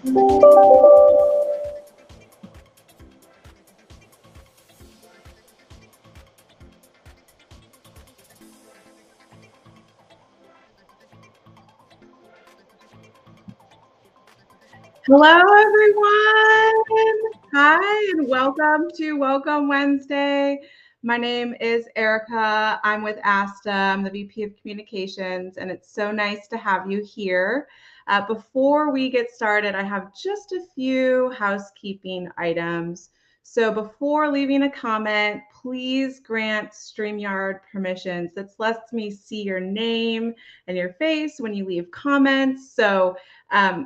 Hello, everyone. Hi, and welcome to Welcome Wednesday. My name is Erica. I'm with ASTA. I'm the VP of Communications, and it's so nice to have you here. Before we get started, I have just a few housekeeping items. So before leaving a comment, please grant StreamYard permissions. This lets me see your name and your face when you leave comments. So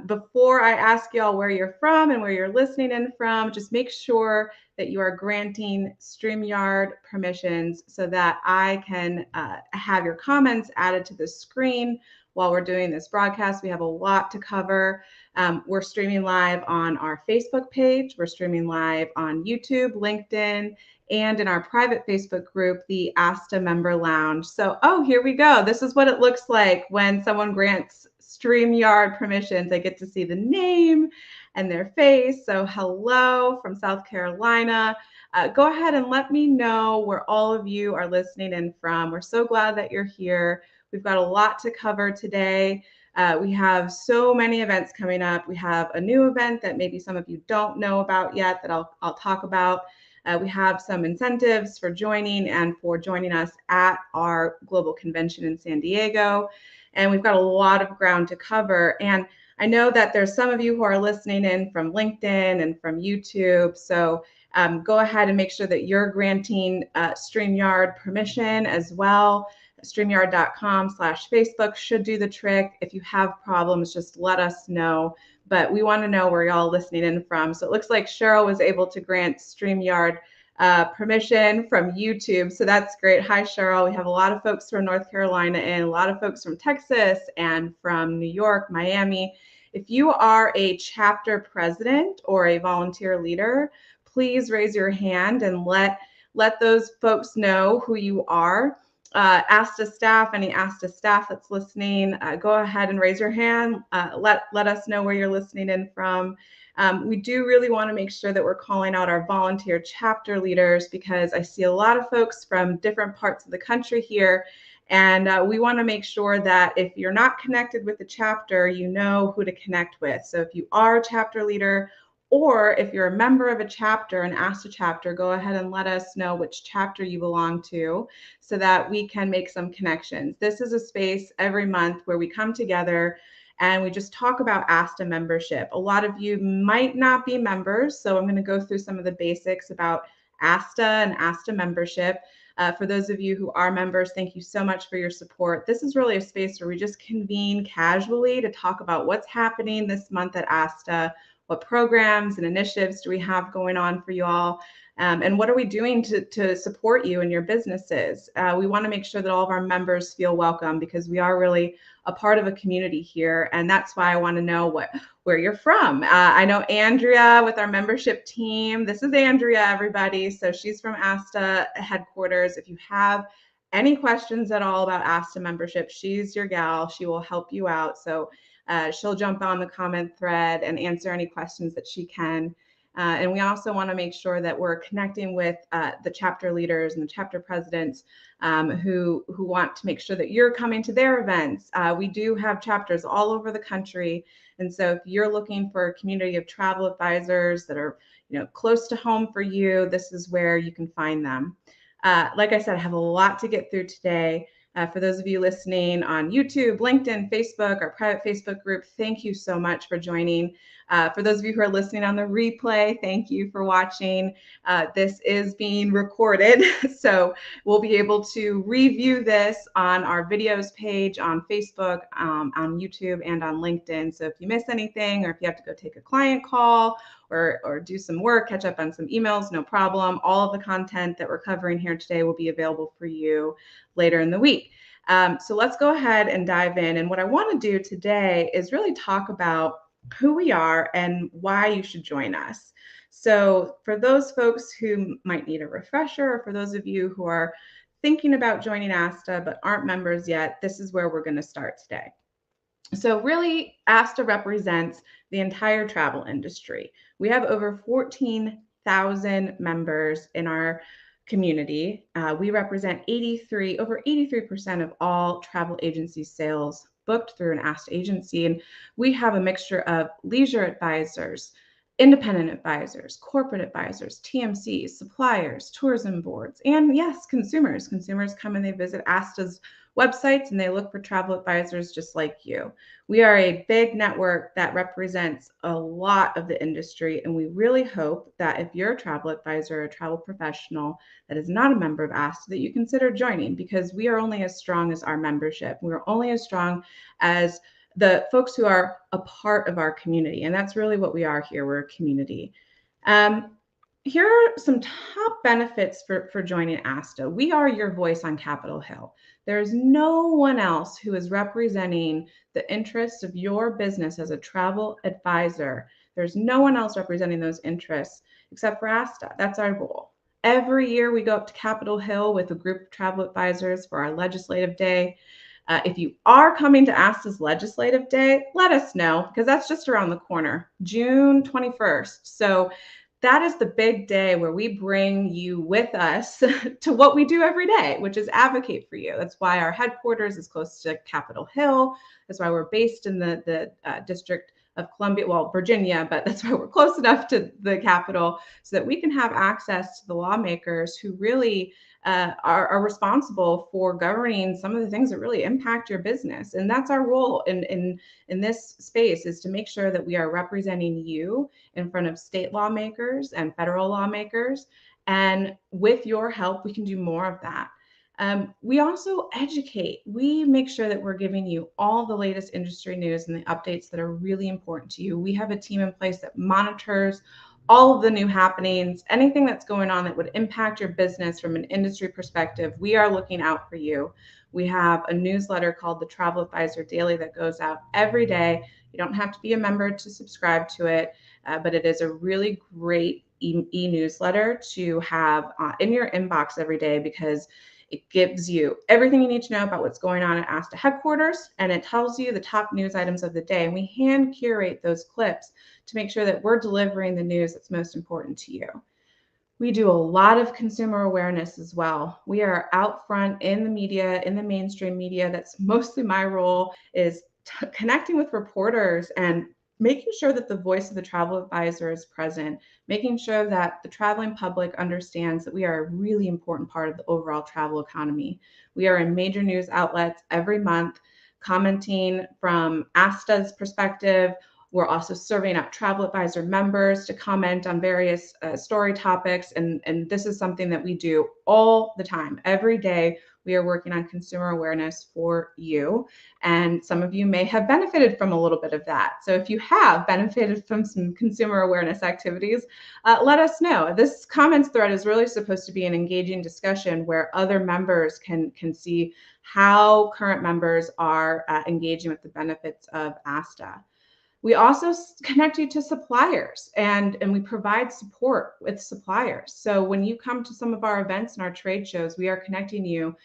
before I ask y'all where you're from and where you're listening in from, just make sure that you are granting StreamYard permissions so that I can have your comments added to the screen while we're doing this broadcast. We have a lot to cover. We're streaming live on our Facebook page. We're streaming live on YouTube, LinkedIn, and in our private Facebook group, the ASTA Member Lounge. So, here we go. This is what it looks like when someone grants StreamYard permissions. I get to see the name and their face. So hello from South Carolina. Go ahead and let me know where all of you are listening in from. We're so glad that you're here. We've got a lot to cover today. We have so many events coming up. We have a new event that maybe some of you don't know about yet that I'll talk about. We have some incentives for joining and for joining us at our global convention in San Diego. And we've got a lot of ground to cover. And I know that there's some of you who are listening in from LinkedIn and from YouTube. So go ahead and make sure that you're granting StreamYard permission as well. StreamYard.com/Facebook should do the trick. If you have problems, just let us know. But we want to know where y'all listening in from. So it looks like Cheryl was able to grant StreamYard permission from YouTube. So that's great. Hi, Cheryl. We have a lot of folks from North Carolina and a lot of folks from Texas and from New York, Miami. If you are a chapter president or a volunteer leader, please raise your hand and let those folks know who you are. ASTA staff, any ASTA staff that's listening, go ahead and raise your hand. Let us know where you're listening in from. We do really want to make sure that we're calling out our volunteer chapter leaders because I see a lot of folks from different parts of the country here. And we want to make sure that if you're not connected with the chapter, you know who to connect with. So if you are a chapter leader, or if you're a member of a chapter, an ASTA chapter, go ahead and let us know which chapter you belong to so that we can make some connections. This is a space every month where we come together and we just talk about ASTA membership. A lot of you might not be members, so I'm going to go through some of the basics about ASTA and ASTA membership. For those of you who are members, thank you so much for your support. This is really a space where we just convene casually to talk about what's happening this month at ASTA. What programs and initiatives do we have going on for you all? And what are we doing to support you in your businesses? We want to make sure that all of our members feel welcome because we are really a part of a community here. And that's why I want to know where you're from. I know Andrea with our membership team. This is Andrea, everybody. So she's from ASTA headquarters. If you have any questions at all about ASTA membership, she's your gal. She will help you out. So she'll jump on the comment thread and answer any questions that she can. And we also want to make sure that we're connecting with the chapter leaders and the chapter presidents who want to make sure that you're coming to their events. We do have chapters all over the country. And so if you're looking for a community of travel advisors that are close to home for you, this is where you can find them. Like I said, I have a lot to get through today. For those of you listening on YouTube, LinkedIn, Facebook, our private Facebook group, thank you so much for joining. For those of you who are listening on the replay, thank you for watching. This is being recorded, so we'll be able to review this on our videos page on Facebook, on YouTube, and on LinkedIn. So if you miss anything, or if you have to go take a client call, or do some work, catch up on some emails, no problem. All of the content that we're covering here today will be available for you later in the week. So let's go ahead and dive in. And what I want to do today is really talk about who we are and why you should join us. So for those folks who might need a refresher, or for those of you who are thinking about joining ASTA but aren't members yet, this is where we're going to start today. So really, ASTA represents the entire travel industry. We have over 14,000 members in our community. We represent over 83% of all travel agency sales booked through an ASTA agency. And we have a mixture of leisure advisors, independent advisors, corporate advisors, TMCs, suppliers, tourism boards, and yes, consumers. Consumers come and they visit ASTA's websites and they look for travel advisors just like you. We are a big network that represents a lot of the industry, and we really hope that if you're a travel advisor or a travel professional that is not a member of ASTA, that you consider joining, because we are only as strong as our membership. We're only as strong as the folks who are a part of our community, and that's really what we are here. We're a community. Here are some top benefits for joining ASTA. We are your voice on Capitol Hill. There's no one else who is representing the interests of your business as a travel advisor. There's no one else representing those interests except for ASTA. That's our goal. Every year we go up to Capitol Hill with a group of travel advisors for our legislative day. If you are coming to ASTA's legislative day, let us know, because that's just around the corner, June 21st. So that is the big day where we bring you with us to what we do every day, which is advocate for you. That's why our headquarters is close to Capitol Hill. That's why we're based in the District of Columbia, well, Virginia, but that's why we're close enough to the Capitol so that we can have access to the lawmakers who really are responsible for governing some of the things that really impact your business. And that's our role in this space, is to make sure that we are representing you in front of state lawmakers and federal lawmakers. And with your help, we can do more of that. We also educate. We make sure that we're giving you all the latest industry news and the updates that are really important to you. We have a team in place that monitors all of the new happenings, anything that's going on that would impact your business from an industry perspective. We are looking out for you. We have a newsletter called the Travel Advisor Daily that goes out every day. You don't have to be a member to subscribe to it, but it is a really great e-newsletter to have in your inbox every day, because it gives you everything you need to know about what's going on at ASTA headquarters, and it tells you the top news items of the day. And we hand curate those clips to make sure that we're delivering the news that's most important to you. We do a lot of consumer awareness as well. We are out front in the media, in the mainstream media. That's mostly my role, is connecting with reporters and making sure that the voice of the travel advisor is present, making sure that the traveling public understands that we are a really important part of the overall travel economy. We are in major news outlets every month, commenting from ASTA's perspective. We're also serving up travel advisor members to comment on various story topics. And this is something that we do all the time. Every day, we are working on consumer awareness for you. And some of you may have benefited from a little bit of that. So if you have benefited from some consumer awareness activities, let us know. This comments thread is really supposed to be an engaging discussion where other members can see how current members are engaging with the benefits of ASTA. We also connect you to suppliers, and we provide support with suppliers. So when you come to some of our events and our trade shows, we are connecting you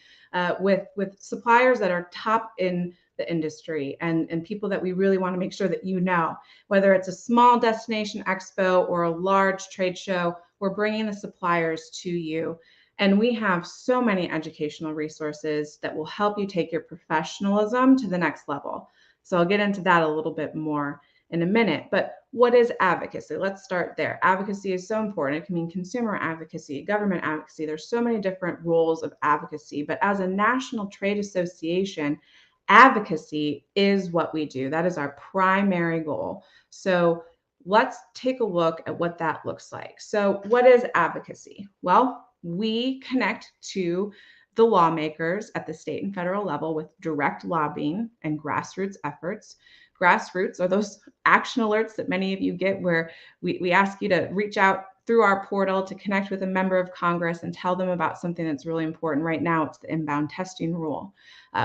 with suppliers that are top in the industry, and people that we really want to make sure that you know. Whether it's a small destination expo or a large trade show, we're bringing the suppliers to you. And we have so many educational resources that will help you take your professionalism to the next level. So I'll get into that a little bit more in a minute. But what is advocacy? Let's start there. Advocacy is so important. It can mean consumer advocacy, government advocacy. There's so many different roles of advocacy. But as a national trade association, advocacy is what we do. That is our primary goal. So let's take a look at what that looks like. So what is advocacy? Well, we connect to the lawmakers at the state and federal level with direct lobbying and grassroots efforts. Grassroots are those action alerts that many of you get, where we ask you to reach out through our portal to connect with a member of Congress and tell them about something that's really important. Right now, it's the inbound testing rule.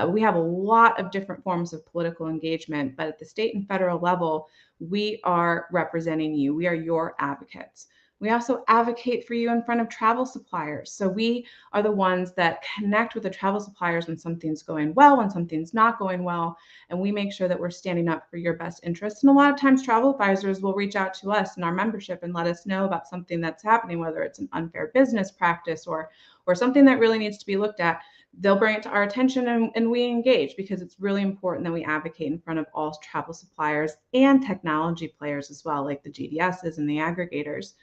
We have a lot of different forms of political engagement, but at the state and federal level, we are representing you. We are your advocates. We also advocate for you in front of travel suppliers. So we are the ones that connect with the travel suppliers when something's going well, when something's not going well, and we make sure that we're standing up for your best interests. And a lot of times travel advisors will reach out to us in our membership and let us know about something that's happening, whether it's an unfair business practice or something that really needs to be looked at. They'll bring it to our attention and we engage, because it's really important that we advocate in front of all travel suppliers and technology players as well, like the GDSs and the aggregators.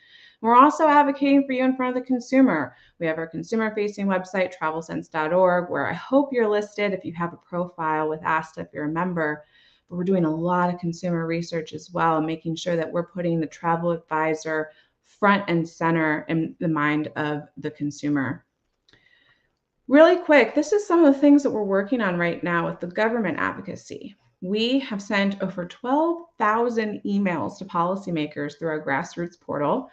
We're also advocating for you in front of the consumer. We have our consumer-facing website, travelsense.org, where I hope you're listed if you have a profile with ASTA, if you're a member. But we're doing a lot of consumer research as well, and making sure that we're putting the travel advisor front and center in the mind of the consumer. Really quick, this is some of the things that we're working on right now with the government advocacy. We have sent over 12,000 emails to policymakers through our grassroots portal,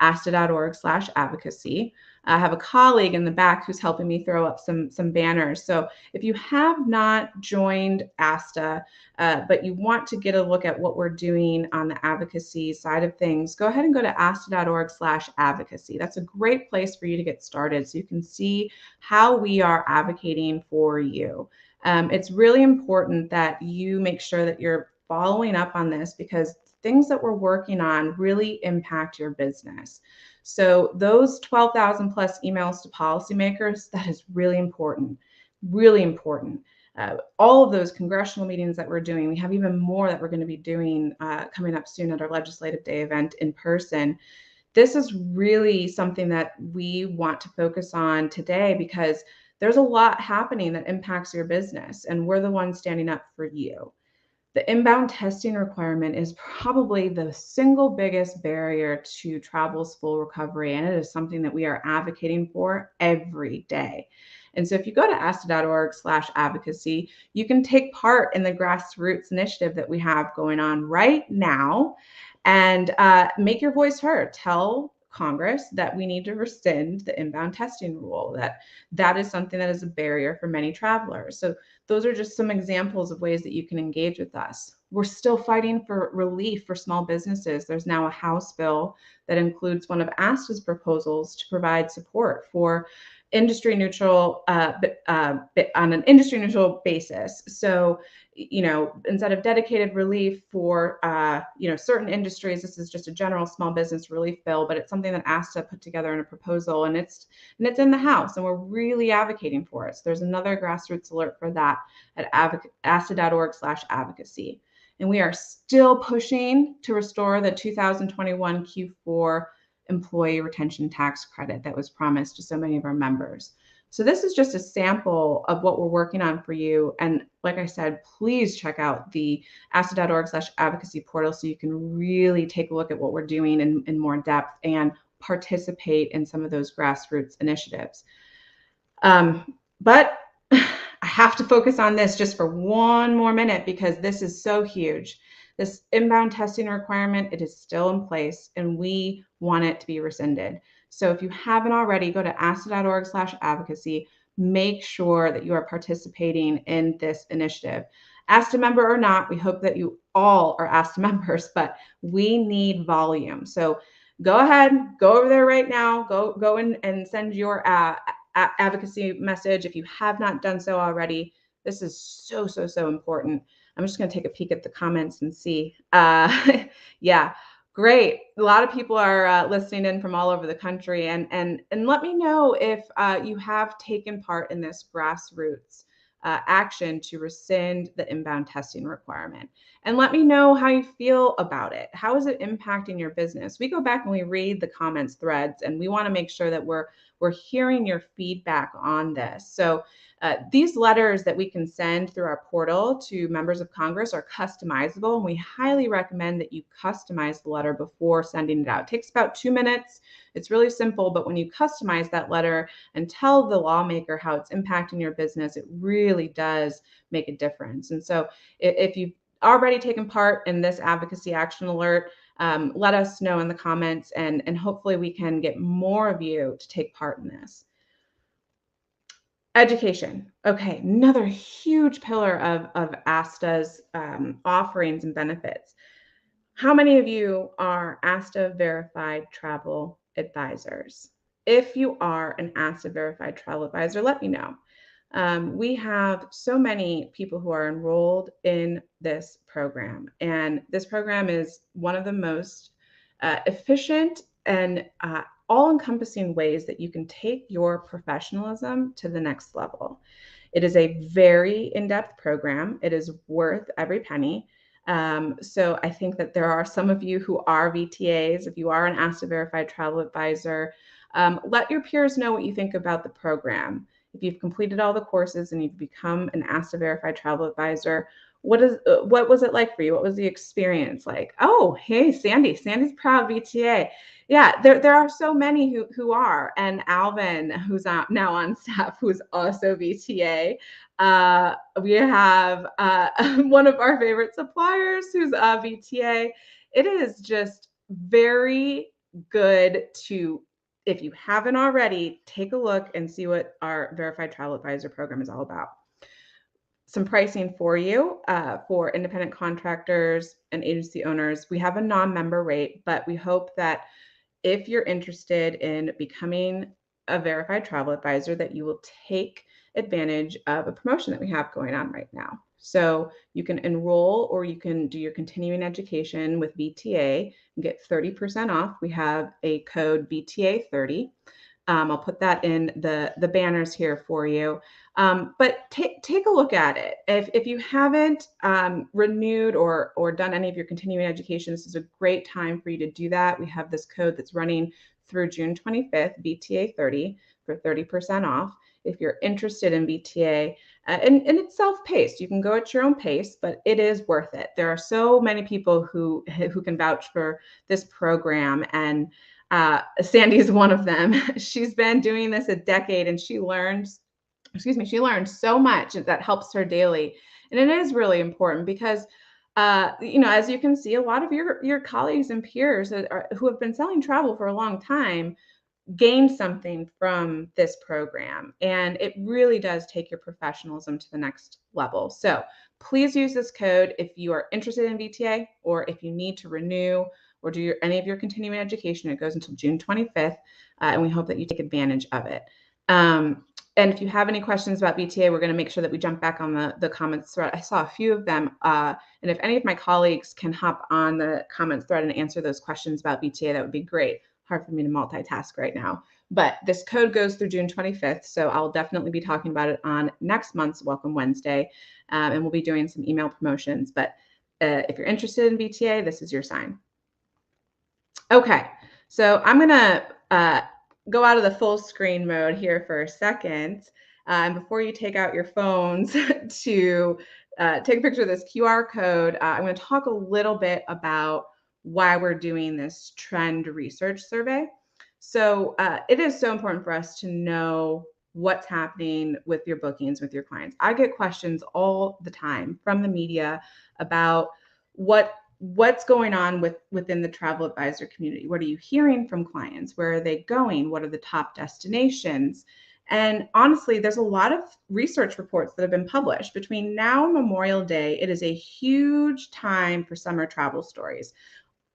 asta.org/advocacy. I have a colleague in the back who's helping me throw up some banners. So if you have not joined ASTA, but you want to get a look at what we're doing on the advocacy side of things, go ahead and go to asta.org/advocacy. That's a great place for you to get started so you can see how we are advocating for you. It's really important that you make sure that you're following up on this, because things that we're working on really impact your business. So those 12,000 plus emails to policymakers, that is really important, really important. All of those congressional meetings that we're doing, we have even more that we're going to be doing coming up soon at our Legislative Day event in person. This is really something that we want to focus on today, because there's a lot happening that impacts your business, and we're the ones standing up for you. The inbound testing requirement is probably the single biggest barrier to travel's full recovery, and it is something that we are advocating for every day. And so if you go to asta.org/advocacy, you can take part in the grassroots initiative that we have going on right now, and make your voice heard. Tell Congress that we need to rescind the inbound testing rule, that is something that is a barrier for many travelers. So those are just some examples of ways that you can engage with us. We're still fighting for relief for small businesses. There's now a House bill that includes one of ASTA's proposals to provide support for industry neutral, on an industry neutral basis. So, instead of dedicated relief for, certain industries, this is just a general small business relief bill, but it's something that ASTA put together in a proposal, and it's in the House, and we're really advocating for it. So there's another grassroots alert for that at asta.org/advocacy. And we are still pushing to restore the 2021 Q4 employee retention tax credit that was promised to so many of our members. So this is just a sample of what we're working on for you. And like I said, please check out the asta.org/advocacy portal so you can really take a look at what we're doing in more depth and participate in some of those grassroots initiatives. But I have to focus on this just for one more minute, because this is so huge. This inbound testing requirement, it is still in place, and we want it to be rescinded. So if you haven't already, go to asta.org/advocacy. Make sure that you are participating in this initiative. ASTA member or not, we hope that you all are ASTA members, but we need volume. So go ahead, go over there right now, go in and send your advocacy message if you have not done so already. This is so, so, so important. I'm just going to take a peek at the comments and see. Yeah, great. A lot of people are listening in from all over the country, and let me know if you have taken part in this grassroots action to rescind the inbound testing requirement. And let me know how you feel about it. How is it impacting your business? We go back and we read the comments threads, and we want to make sure that we're hearing your feedback on this. So these letters that we can send through our portal to members of Congress are customizable, and we highly recommend that you customize the letter before sending it out. It takes about 2 minutes. It's really simple, but when you customize that letter and tell the lawmaker how it's impacting your business, it really does make a difference. And so if you've already taken part in this advocacy action alert, let us know in the comments, and hopefully we can get more of you to take part in this. Education. Okay, another huge pillar of ASTA's offerings and benefits. How many of you are ASTA verified travel advisors? If you are an ASTA verified travel advisor, let me know. We have so many people who are enrolled in this program, and this program is one of the most efficient and all-encompassing ways that you can take your professionalism to the next level. It is a very in-depth program. It is worth every penny. So I think that there are some of you who are VTAs. If you are an ASTA verified travel advisor, let your peers know what you think about the program. If you've completed all the courses and you've become an ASTA verified travel advisor, what was it like for you? What was the experience like? Oh, hey, Sandy's proud VTA. Yeah, there are so many who are, and Alvin, who's now on staff, who's also VTA. We have one of our favorite suppliers who's a VTA. It is just very good to, if you haven't already, take a look and see what our Verified Travel Advisor program is all about. Some pricing for you for independent contractors and agency owners. We have a non-member rate, but we hope that if you're interested in becoming a verified travel advisor, that you will take advantage of a promotion that we have going on right now. So you can enroll or you can do your continuing education with VTA and get 30% off. We have a code VTA30. I'll put that in the banners here for you. But take a look at it. If you haven't renewed or done any of your continuing education, this is a great time for you to do that. We have this code that's running through June 25th, VTA30, for 30% off. If you're interested in VTA, and it's self-paced, you can go at your own pace, but it is worth it. There are so many people who can vouch for this program, and Sandy is one of them. She's been doing this a decade, and she learns so much that helps her daily. And it is really important because, as you can see, a lot of your colleagues and peers who have been selling travel for a long time gain something from this program. And it really does take your professionalism to the next level. So please use this code if you are interested in VTA or if you need to renew or do any of your continuing education. It goes until June 25th, and we hope that you take advantage of it. And if you have any questions about VTA, we're going to make sure that we jump back on the comments thread. I saw a few of them. And if any of my colleagues can hop on the comments thread and answer those questions about VTA, that would be great. Hard for me to multitask right now. But this code goes through June 25th. So I'll definitely be talking about it on next month's Welcome Wednesday. And we'll be doing some email promotions. But if you're interested in VTA, this is your sign. Okay, so I'm going to go out of the full screen mode here for a second. And before you take out your phones to take a picture of this QR code, I'm going to talk a little bit about why we're doing this trend research survey. So it is so important for us to know what's happening with your bookings, with your clients. I get questions all the time from the media about what's going on within the travel advisor community. What are you hearing from clients? Where are they going? What are the top destinations? And honestly, there's a lot of research reports that have been published. Between now and Memorial Day, it is a huge time for summer travel stories.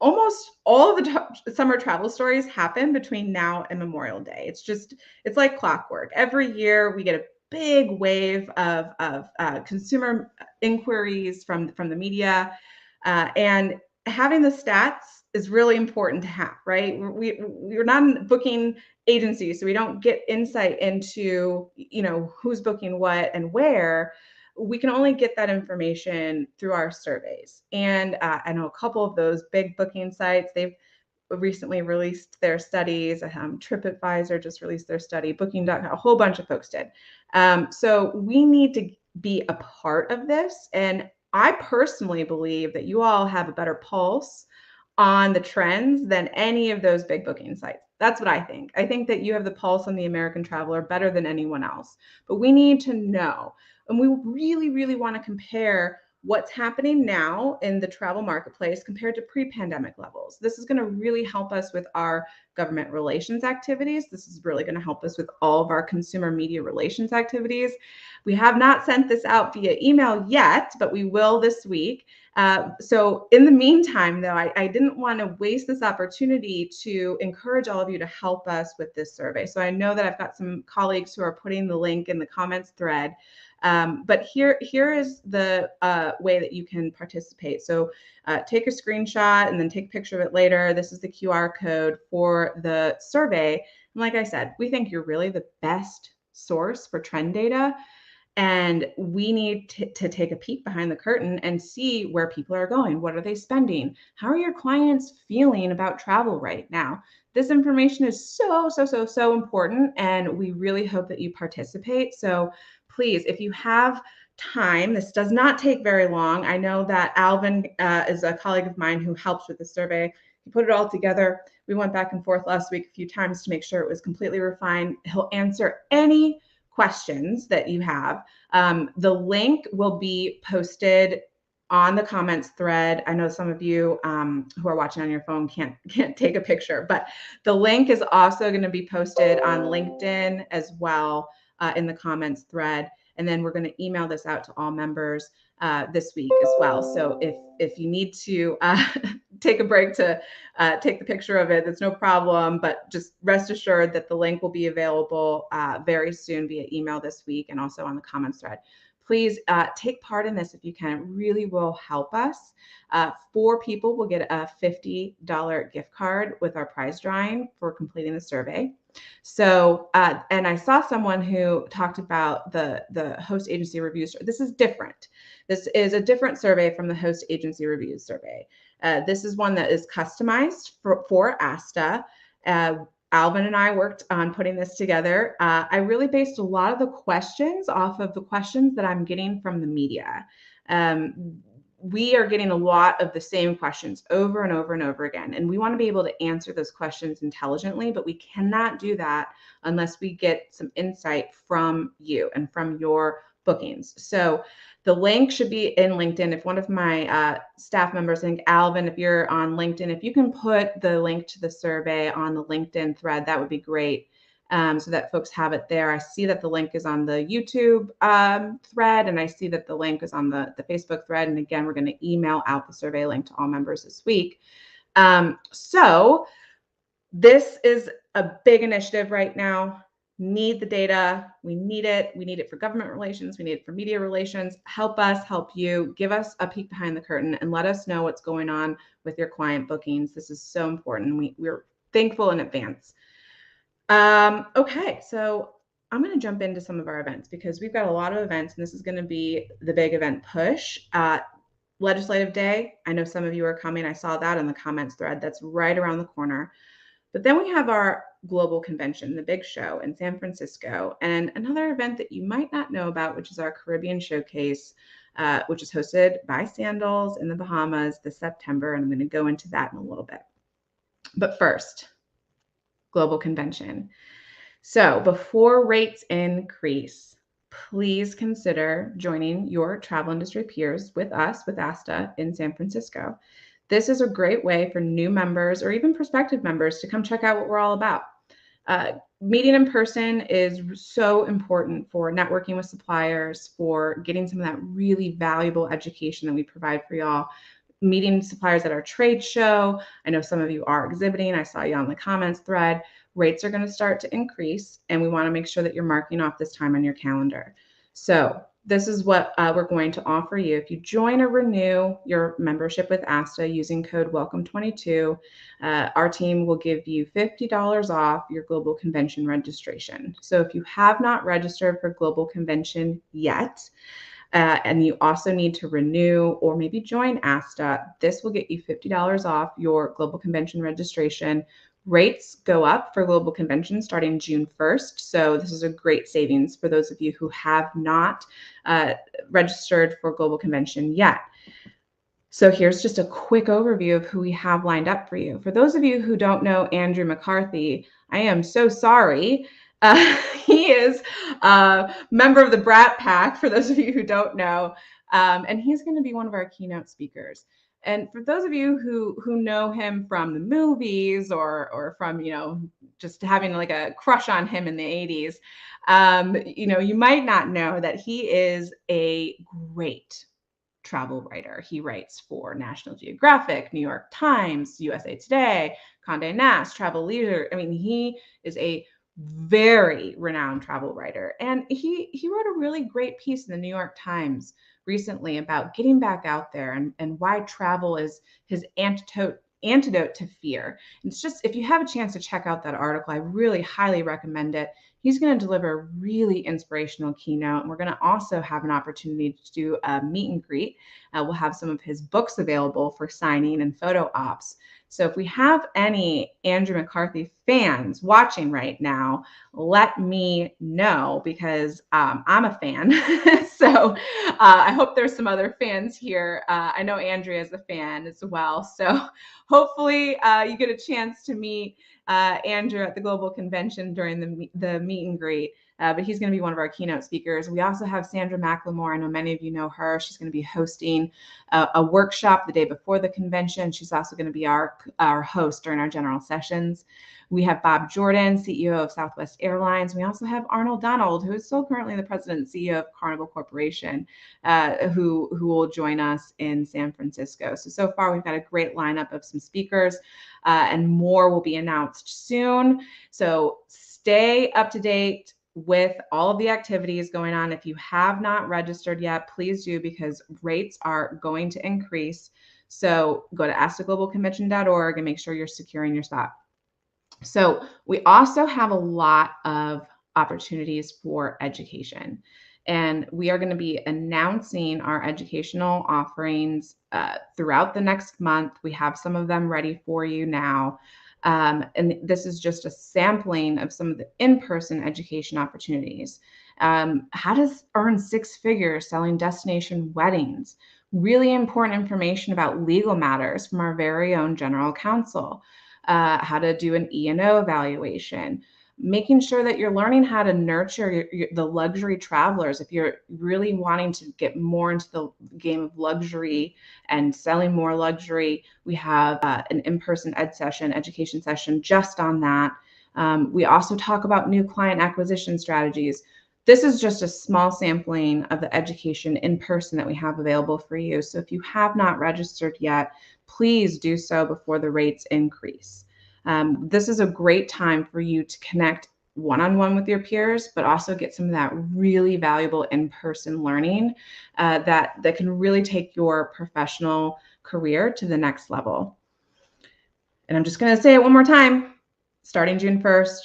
Almost all of the summer travel stories happen between now and Memorial Day. It's like clockwork. Every year we get a big wave of consumer inquiries from the media. And having the stats is really important to have, right? We're not a booking agency, so we don't get insight into, who's booking what and where. We can only get that information through our surveys. And I know a couple of those big booking sites, they've recently released their studies. TripAdvisor just released their study, Booking.com, a whole bunch of folks did. So we need to be a part of this. And I personally believe that you all have a better pulse on the trends than any of those big booking sites. That's what I think. I think that you have the pulse on the American traveler better than anyone else. But we need to know. And we really, really want to compare what's happening now in the travel marketplace compared to pre-pandemic levels. This is going to really help us with our government relations activities. This is really going to help us with all of our consumer media relations activities. We have not sent this out via email yet, but we will this week. So in the meantime, though, I didn't want to waste this opportunity to encourage all of you to help us with this survey. So I know that I've got some colleagues who are putting the link in the comments thread. But here is the way that you can participate. So take a screenshot and then take a picture of it later. This is the QR code for the survey. And like I said, we think you're really the best source for trend data. And we need to take a peek behind the curtain and see where people are going. What are they spending? How are your clients feeling about travel right now? This information is so important, and we really hope that you participate. So please, if you have time, this does not take very long. I know that Alvin is a colleague of mine who helps with the survey. He put it all together. We went back and forth last week a few times to make sure it was completely refined. He'll answer any questions that you have. The link will be posted on the comments thread. I know some of you who are watching on your phone can't take a picture, but the link is also going to be posted on LinkedIn as well in the comments thread. And then we're going to email this out to all members this week as well. So if you need to take a break to take the picture of it, that's no problem. But just rest assured that the link will be available very soon via email this week and also on the comments thread. Please take part in this if you can. It really will help us. 4 people will get a $50 gift card with our prize drawing for completing the survey. So, and I saw someone who talked about the host agency reviews. This is different. This is a different survey from the host agency reviews survey. This is one that is customized for ASTA. Alvin and I worked on putting this together. I really based a lot of the questions off of the questions that I'm getting from the media. We are getting a lot of the same questions over and over and over again. And we want to be able to answer those questions intelligently, but we cannot do that unless we get some insight from you and from your bookings. So the link should be in LinkedIn. If one of my staff members, I think Alvin, if you're on LinkedIn, if you can put the link to the survey on the LinkedIn thread, that would be great. So that folks have it there. I see that the link is on the YouTube thread, and I see that the link is on the Facebook thread. And again, we're going to email out the survey link to all members this week. So this is a big initiative right now. Need the data. We need it. We need it for government relations. We need it for media relations. Help us, help you. Give us a peek behind the curtain and let us know what's going on with your client bookings. This is so important. We're thankful in advance. Okay, so I'm going to jump into some of our events because we've got a lot of events, and this is going to be the big event push. Legislative Day, I know some of you are coming. I saw that in the comments thread. That's right around the corner. But then we have our global convention, the big show in San Francisco, and another event that you might not know about, which is our Caribbean Showcase, which is hosted by Sandals in the Bahamas this September. And I'm going to go into that in a little bit. But first, global convention. So before rates increase, please consider joining your travel industry peers with us, with ASTA in San Francisco. This is a great way for new members or even prospective members to come check out what we're all about. Meeting in person is so important for networking with suppliers, for getting some of that really valuable education that we provide for y'all. Meeting suppliers at our trade show. I know some of you are exhibiting. I saw you on the comments thread. Rates are going to start to increase, and we want to make sure that you're marking off this time on your calendar. So this is what we're going to offer you. If you join or renew your membership with ASTA using code WELCOME22, our team will give you $50 off your global convention registration. So if you have not registered for global convention yet, and you also need to renew or maybe join ASTA, this will get you $50 off your global convention registration. Rates go up for global convention starting June 1st. So this is a great savings for those of you who have not registered for global convention yet. So here's just a quick overview of who we have lined up for you. For those of you who don't know Andrew Mccarthy, I am so sorry. He is a member of the Brat Pack, for those of you who don't know. And he's going to be one of our keynote speakers. And for those of you who know him from the movies or from, just having like a crush on him in the 80s, you might not know that he is a great travel writer. He writes for National Geographic, New York Times, USA Today, Condé Nast, Travel Leisure. I mean, he is a very renowned travel writer. And he wrote a really great piece in the New York Times recently about getting back out there and why travel is his antidote to fear. And it's just, if you have a chance to check out that article, I really highly recommend it. He's going to deliver a really inspirational keynote. And we're going to also have an opportunity to do a meet and greet. We'll have some of his books available for signing and photo ops. So if we have any Andrew McCarthy fans watching right now, let me know, because I'm a fan. So I hope there's some other fans here. I know Andrea is a fan as well. So hopefully you get a chance to meet Andrew at the Global Convention during the meet and greet. But he's going to be one of our keynote speakers. We also have Sandra Mclemore. I know many of you know her. She's going to be hosting a workshop the day before the convention. She's also going to be our host during our general sessions. We have Bob Jordan, CEO of Southwest Airlines. We also have Arnold Donald, who is still currently the president and CEO of Carnival Corporation, who will join us in San Francisco. So far, we've got a great lineup of some speakers, and more will be announced soon. So stay up to date with all of the activities going on. If you have not registered yet, please do, because rates are going to increase. So go to astaglobalconvention.org and make sure you're securing your spot. So we also have a lot of opportunities for education, and we are going to be announcing our educational offerings throughout the next month. We have some of them ready for you now. And this is just a sampling of some of the in-person education opportunities. How to earn 6 figures selling destination weddings. Really important information about legal matters from our very own general counsel. How to do an E&O evaluation. Making sure that you're learning how to nurture the luxury travelers. If you're really wanting to get more into the game of luxury and selling more luxury, we have an in-person education session just on that. We also talk about new client acquisition strategies. This is just a small sampling of the education in person that we have available for you. So if you have not registered yet, please do so before the rates increase. This is a great time for you to connect one-on-one with your peers, but also get some of that really valuable in-person learning that can really take your professional career to the next level. And I'm just going to say it one more time. Starting June 1st,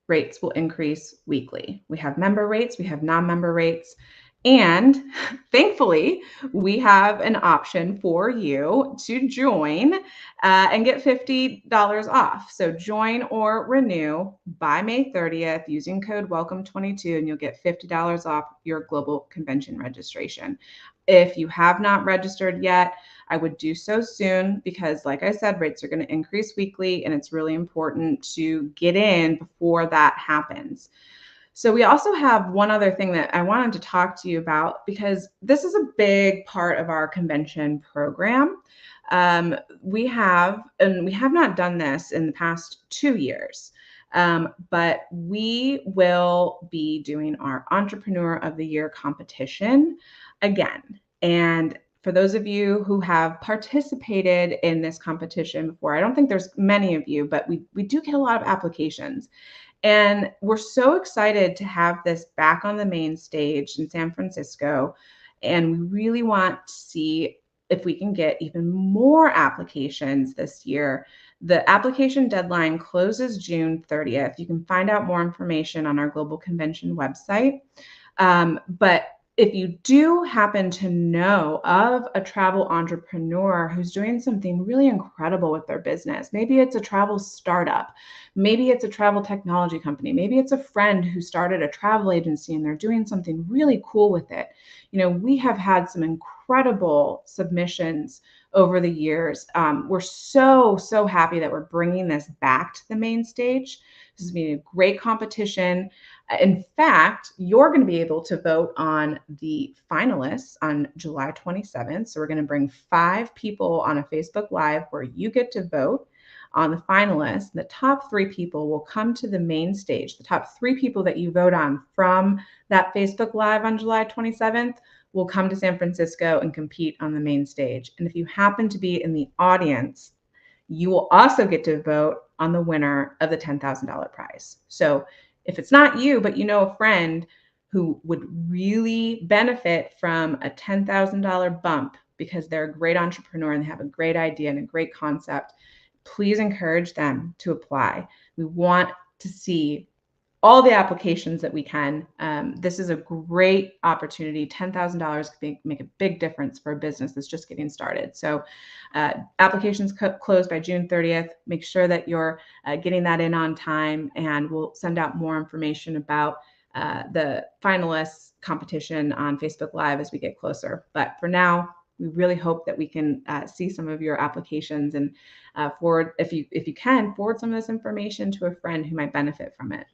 rates will increase weekly. We have member rates, we have non-member rates, and thankfully, we have an option for you to join and get $50 off. So join or renew by May 30th using code WELCOME22, and you'll get $50 off your global convention registration. If you have not registered yet, I would do so soon, because like I said, rates are going to increase weekly, and it's really important to get in before that happens. So we also have one other thing that I wanted to talk to you about, because this is a big part of our convention program. We have not done this in the past 2 years, but we will be doing our Entrepreneur of the Year competition again. And for those of you who have participated in this competition before, I don't think there's many of you, but we do get a lot of applications. And we're so excited to have this back on the main stage in San Francisco. And we really want to see if we can get even more applications this year. The application deadline closes June 30th. You can find out more information on our Global Convention website. But if you do happen to know of a travel entrepreneur who's doing something really incredible with their business, maybe it's a travel startup, maybe it's a travel technology company, maybe it's a friend who started a travel agency and they're doing something really cool with it. We have had some incredible submissions over the years. We're so happy that we're bringing this back to the main stage. This has been a great competition. In fact, you're going to be able to vote on the finalists on July 27th. So we're going to bring 5 people on a Facebook Live where you get to vote on the finalists. The top 3 people will come to the main stage. The top 3 people that you vote on from that Facebook Live on July 27th will come to San Francisco and compete on the main stage. And if you happen to be in the audience, you will also get to vote on the winner of the $10,000 prize. So if it's not you, but you know a friend who would really benefit from a $10,000 bump because they're a great entrepreneur and they have a great idea and a great concept, please encourage them to apply. We want to see all the applications that we can. This is a great opportunity. $10,000 could make a big difference for a business that's just getting started. So applications close by June 30th. Make sure that you're getting that in on time, and we'll send out more information about the finalists competition on Facebook Live as we get closer. But for now, we really hope that we can see some of your applications and forward, if you can, forward some of this information to a friend who might benefit from it.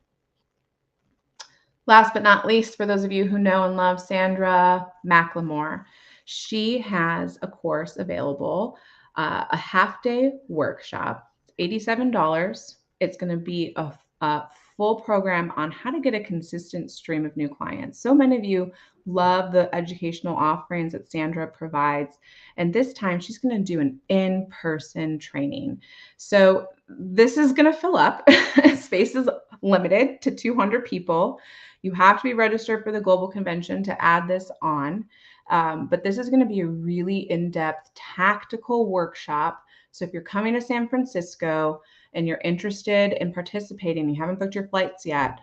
Last but not least, for those of you who know and love Sandra Mclemore, she has a course available, a half-day workshop, $87. It's going to be a full program on how to get a consistent stream of new clients. So many of you love the educational offerings that Sandra provides. And this time she's going to do an in-person training. So this is going to fill up. Space is limited to 200 people. You have to be registered for the global convention to add this on. But this is going to be a really in-depth tactical workshop. So if you're coming to San Francisco and you're interested in participating, you haven't booked your flights yet,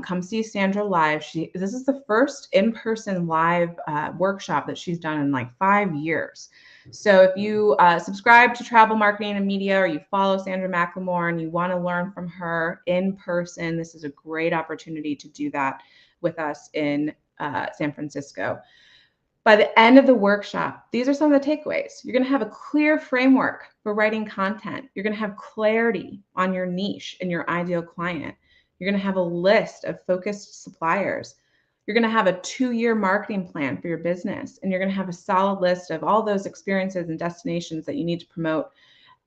come see Sandra live. This is the first in-person live workshop that she's done in like 5 years. So if you subscribe to Travel Marketing and Media, or you follow Sandra Mclemore and you want to learn from her in person, this is a great opportunity to do that with us in San Francisco. By the end of the workshop, these are some of the takeaways. You're going to have a clear framework for writing content. You're going to have clarity on your niche and your ideal client. You're going to have a list of focused suppliers. You're going to have a 2-year marketing plan for your business, and you're going to have a solid list of all those experiences and destinations that you need to promote.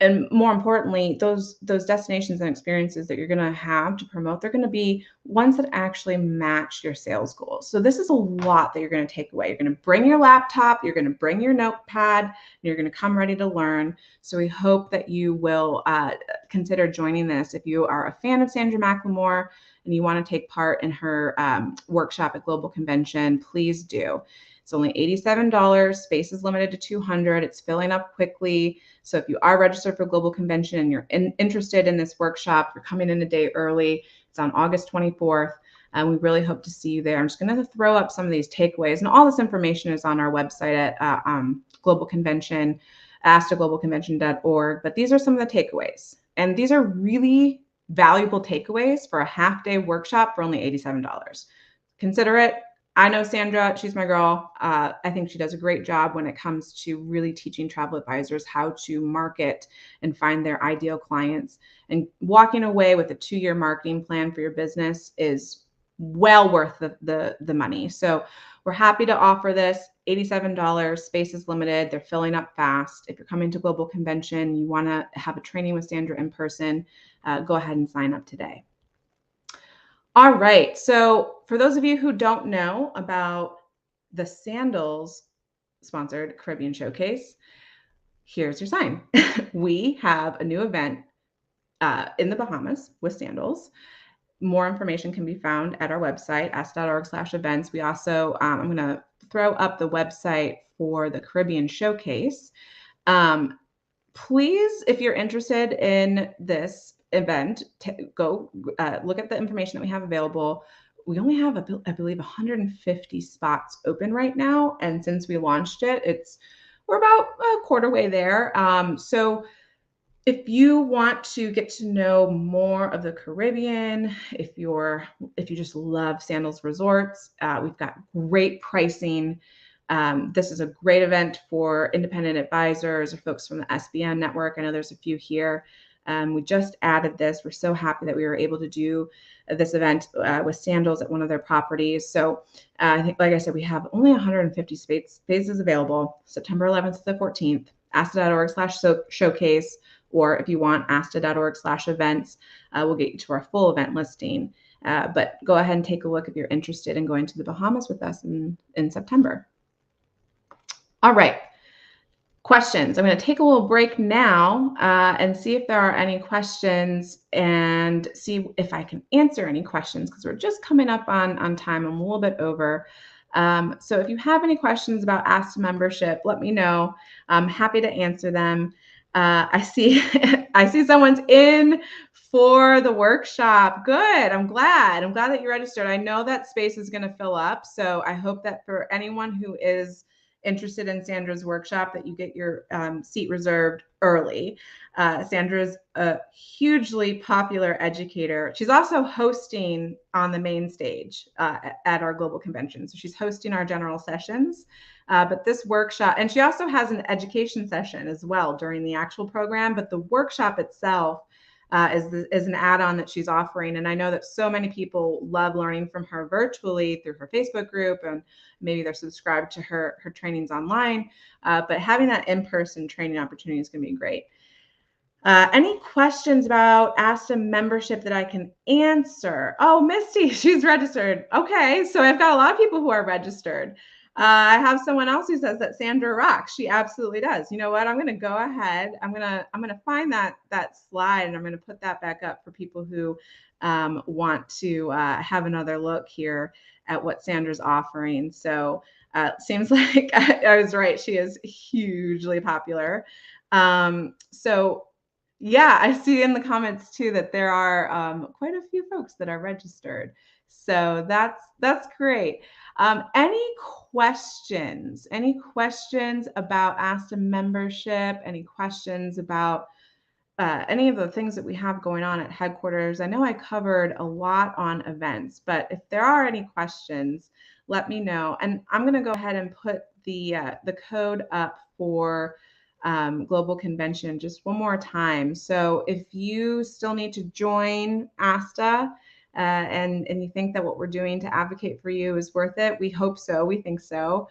And more importantly, those destinations and experiences that you're going to have to promote, they're going to be ones that actually match your sales goals. So this is a lot that you're going to take away. You're going to bring your laptop, you're going to bring your notepad, and you're going to come ready to learn. So we hope that you will consider joining this. If you are a fan of Sandra Mclemore and you want to take part in her workshop at Global Convention, please do. It's only $87. Space is limited to 200. It's filling up quickly. So if you are registered for Global Convention and you're interested in this workshop, you're coming in a day early. It's on August 24th. And we really hope to see you there. I'm just going to throw up some of these takeaways. And all this information is on our website at Global Convention, astaglobalconvention.org. But these are some of the takeaways. And these are really valuable takeaways for a half-day workshop for only $87. Consider it. I know Sandra, she's my girl. I think she does a great job when it comes to really teaching travel advisors how to market and find their ideal clients. And walking away with a 2-year marketing plan for your business is well worth the money. So we're happy to offer this. $87. Space is limited. They're filling up fast. If you're coming to Global Convention, you want to have a training with Sandra in person, go ahead and sign up today. All right. So for those of you who don't know about the Sandals sponsored Caribbean Showcase, here's your sign. We have a new event in the Bahamas with Sandals. More information can be found at our website, ast.org/events. We also, I'm going to throw up the website for the Caribbean Showcase. Please, if you're interested in this event, go look at the information that we have available. We only have, I believe, 150 spots open right now. And since we launched it, we're about a quarter way there. So if you want to get to know more of the Caribbean, if you just love Sandals Resorts, we've got great pricing. This is a great event for independent advisors or folks from the SBN network. I know there's a few here. We just added this. We're so happy that we were able to do this event with Sandals at one of their properties. So I think, like I said, we have only 150 spaces available, September 11th to the 14th, asta.org/showcase, or if you want, asta.org/events, we'll get you to our full event listing. But go ahead and take a look if you're interested in going to the Bahamas with us in September. All right. Questions. I'm going to take a little break now and see if there are any questions and see if I can answer any questions, because we're just coming up on time. I'm a little bit over. So if you have any questions about ASTA membership, let me know. I'm happy to answer them. I see someone's in for the workshop. Good. I'm glad that you registered. I know that space is going to fill up. So I hope that for anyone who is interested in Sandra's workshop, that you get your seat reserved early. Sandra's a hugely popular educator. She's also hosting on the main stage at our global convention. So she's hosting our general sessions, but this workshop, and she also has an education session as well during the actual program, but the workshop itself is an add-on that she's offering. And I know that so many people love learning from her virtually through her Facebook group, and maybe they're subscribed to her trainings online, but having that in-person training opportunity is going to be great. Any questions about ASTA membership that I can answer? Oh, Misty, she's registered. Okay, so I've got a lot of people who are registered. I have someone else who says that Sandra rocks. She absolutely does. You know what? I'm going to go ahead. I'm going to find that slide, and I'm going to put that back up for people who want to have another look here at what Sandra's offering. So seems like I was right. She is hugely popular. So yeah, I see in the comments too that there are quite a few folks that are registered. So that's great. Any questions? Any questions about ASTA membership? Any questions about any of the things that we have going on at headquarters? I know I covered a lot on events, but if there are any questions, let me know. And I'm going to go ahead and put the code up for global convention just one more time. So if you still need to join ASTA and you think that what we're doing to advocate for you is worth it, we hope so. We think so.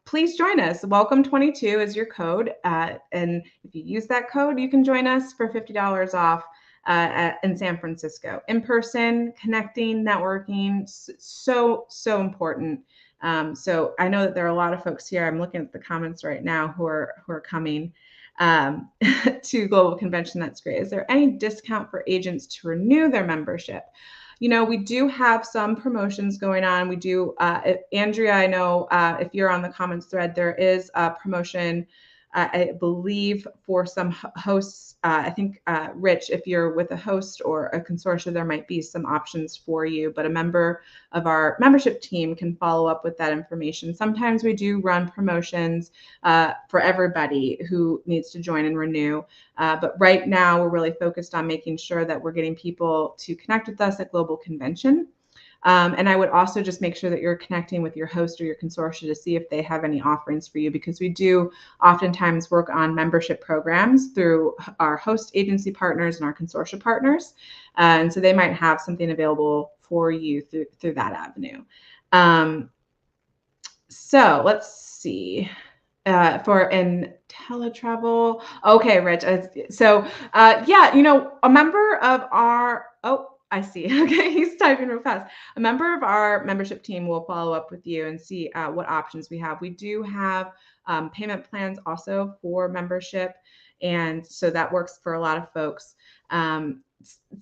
Please join us. Welcome 22 is your code. And if you use that code, you can join us for $50 off in San Francisco. In person, connecting, networking, so important. So I know that there are a lot of folks here. I'm looking at the comments right now who are coming to Global Convention. That's great. Is there any discount for agents to renew their membership? You know, we do have some promotions going on. We do, Andrea, I know if you're on the comments thread, there is a promotion, I believe, for some hosts. I think, Rich, if you're with a host or a consortia, there might be some options for you, but a member of our membership team can follow up with that information. Sometimes we do run promotions for everybody who needs to join and renew. But right now, we're really focused on making sure that we're getting people to connect with us at Global Convention. And I would also just make sure that you're connecting with your host or your consortia to see if they have any offerings for you, because we do oftentimes work on membership programs through our host agency partners and our consortia partners. And so they might have something available for you through that avenue. So let's see. For in teletravel. Okay, Rich. So yeah, you know, a member of our, oh, I see. Okay, he's typing real fast. A member of our membership team will follow up with you and see what options we have. We do have payment plans also for membership, and so that works for a lot of folks.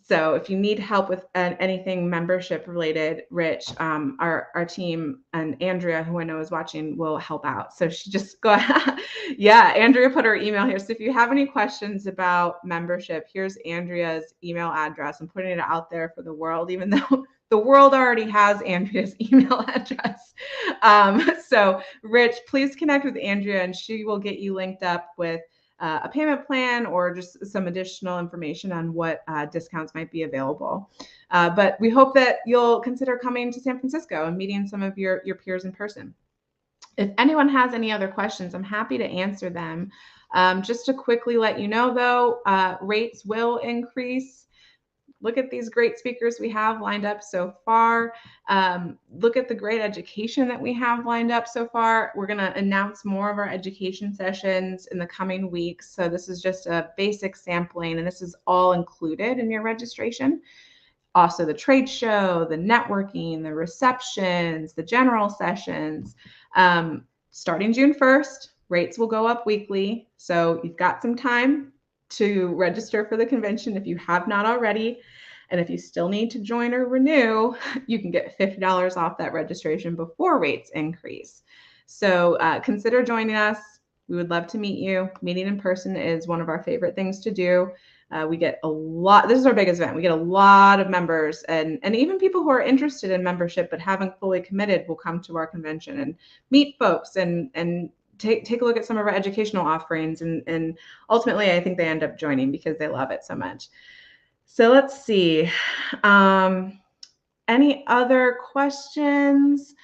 So if you need help with anything membership related, Rich, our team and Andrea, who I know is watching, will help out. So she just go ahead. Yeah, Andrea put her email here. So if you have any questions about membership, here's Andrea's email address. I'm putting it out there for the world, even though the world already has Andrea's email address. So Rich, please connect with Andrea and she will get you linked up with a payment plan or just some additional information on what discounts might be available. But we hope that you'll consider coming to San Francisco and meeting some of your peers in person. If anyone has any other questions, I'm happy to answer them. Just to quickly let you know, though, rates will increase. Look at these great speakers we have lined up so far. Look at the great education that we have lined up so far. We're going to announce more of our education sessions in the coming weeks. So this is just a basic sampling, and this is all included in your registration. Also the trade show, the networking, the receptions, the general sessions. Starting June 1st, rates will go up weekly. So you've got some time to register for the convention if you have not already. And if you still need to join or renew, you can get $50 off that registration before rates increase. So consider joining us. We would love to meet you. Meeting in person is one of our favorite things to do. We get a lot. This is our biggest event. We get a lot of members, and even people who are interested in membership but haven't fully committed will come to our convention and meet folks and take a look at some of our educational offerings. And ultimately, I think they end up joining because they love it so much. So let's see. Any other questions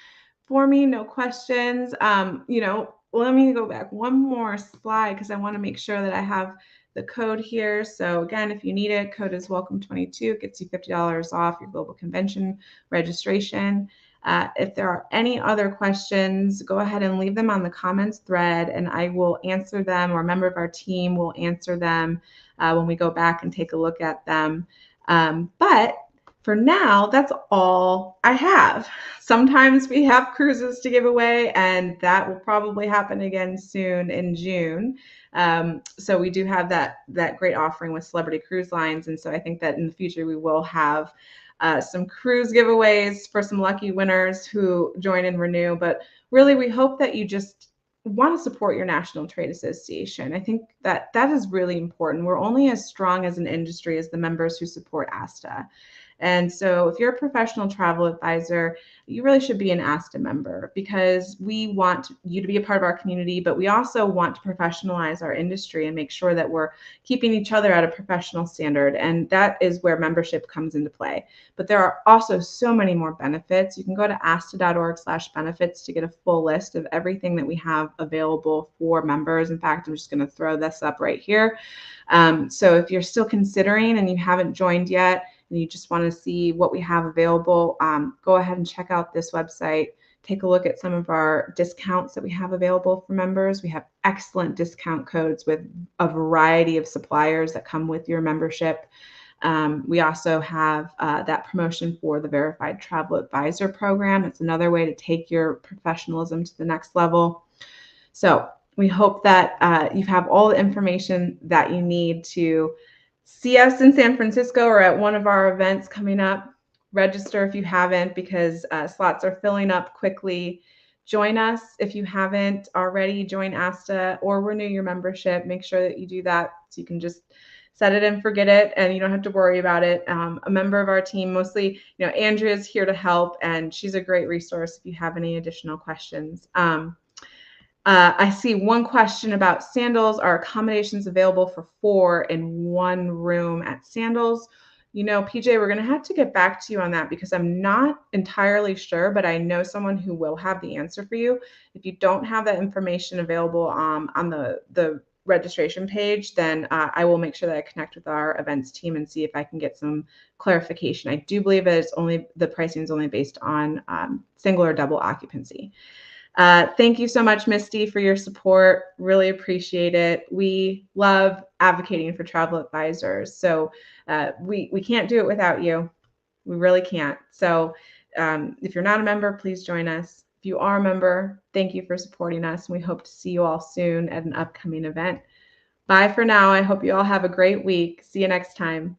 for me? No questions. Let me go back one more slide because I want to make sure that I have the code here. So again, if you need it, code is welcome22. It gets you $50 off your global convention registration. If there are any other questions, go ahead and leave them on the comments thread, and I will answer them, or a member of our team will answer them when we go back and take a look at them. But for now, that's all I have. Sometimes we have cruises to give away, and that will probably happen again soon in June. So we do have that great offering with Celebrity Cruise Lines, and so I think that in the future we will have some cruise giveaways for some lucky winners who join and renew. But really, we hope that you just want to support your National Trade Association. I think that is really important. We're only as strong as an industry as the members who support ASTA. And so if you're a professional travel advisor, you really should be an ASTA member, because we want you to be a part of our community, but we also want to professionalize our industry and make sure that we're keeping each other at a professional standard. And that is where membership comes into play. But there are also so many more benefits. You can go to asta.org/benefits to get a full list of everything that we have available for members. In fact, I'm just going to throw this up right here. So if you're still considering and you haven't joined yet, and you just want to see what we have available, go ahead and check out this website. Take a look at some of our discounts that we have available for members. We have excellent discount codes with a variety of suppliers that come with your membership. We also have that promotion for the Verified Travel Advisor program. It's another way to take your professionalism to the next level. So we hope that you have all the information that you need to see us in San Francisco or at one of our events coming up. Register if you haven't, because slots are filling up quickly. Join us if you haven't already. Join ASTA or renew your membership. Make sure that you do that so you can just set it and forget it, and you don't have to worry about it. A member of our team, mostly, Andrea's here to help, and she's a great resource if you have any additional questions. I see one question about Sandals. Are accommodations available for 4 in one room at Sandals? PJ, we're going to have to get back to you on that, because I'm not entirely sure, but I know someone who will have the answer for you. If you don't have that information available on the registration page, then I will make sure that I connect with our events team and see if I can get some clarification. I do believe that the pricing is only based on single or double occupancy. Thank you so much, Misty, for your support. Really appreciate it. We love advocating for travel advisors. So we can't do it without you. We really can't. So if you're not a member, please join us. If you are a member, thank you for supporting us. We hope to see you all soon at an upcoming event. Bye for now. I hope you all have a great week. See you next time.